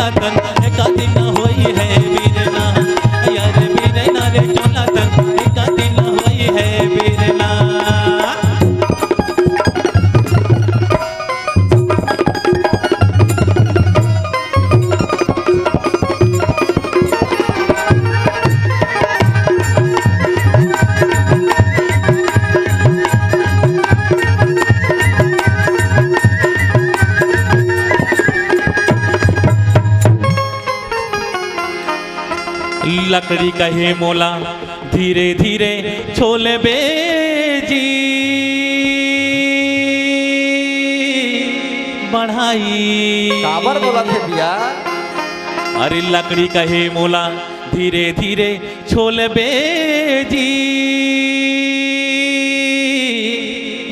चोला तन एक दिन होई है वीरना यार वीरना रे चोला तन एक दिन होई है वीरना। लकड़ी कहे मोला धीरे धीरे छोले बेजी बढ़ाई काबर बोला थे भैया। अरे लकड़ी कहे मोला धीरे धीरे छोले बेजी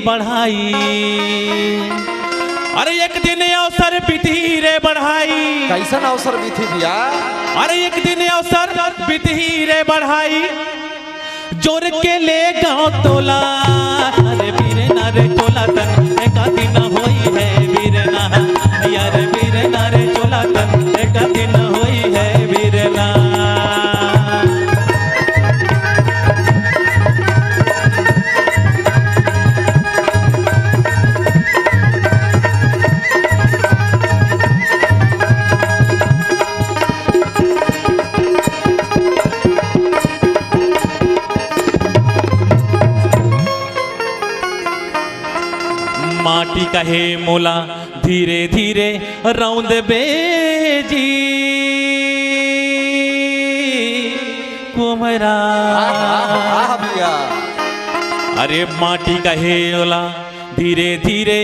बढ़ाई। अरे एक दिन अवसर बिती रे बढ़ाई। कैसन अवसर भी थी भैया। अरे एक दिन अवसर बिती रे बढ़ाई जोर के ले गाँव तोला। अरे वीरना रे चोला तन एक दिन होई है वीरना यार वीरना रे चोला तन एक दिन होई है वीरना। माटी कहे मोला धीरे धीरे रौंद बेजी कुमरा। भैया अरे माटी कहे मोला धीरे धीरे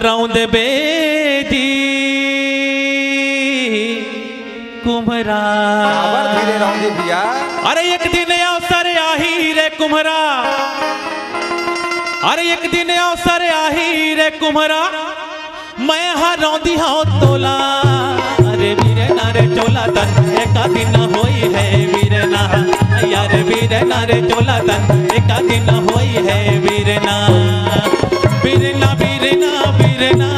रौंद बेजी कुम्हरा। धीरे रौंद भैया। अरे एक दिन अवसर आही रे कुम्हरा। अरे एक दिन अवसर आही रे कुम्हरा मैं हरौंदी हाँ तोला। अरे वीरना रे चोला तन एक दिन होई है वीरना यार वीरना रे चोला तन एक दिन होई है वीरना। वीरना वीरना वीरना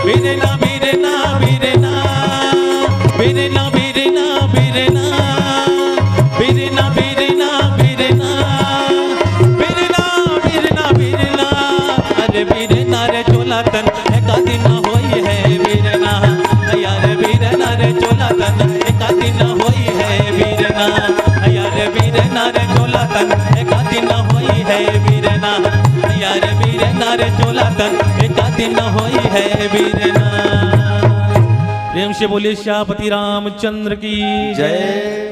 वीरना वीरना वीरना वीरना वीरना वीरना वीरना वीरना वीरना वीरना रे चोला तन एक दिन होई है वीरना यार वीरना रे चोला तन एक दिन होई है वीरना यार वीरना रे चोला तन एक दिन होई है वीरना यार वीरना रे चोला तन एक दिन होई है वीरना। प्रेम से बोलिए श्यामपति रामचंद्र की जय।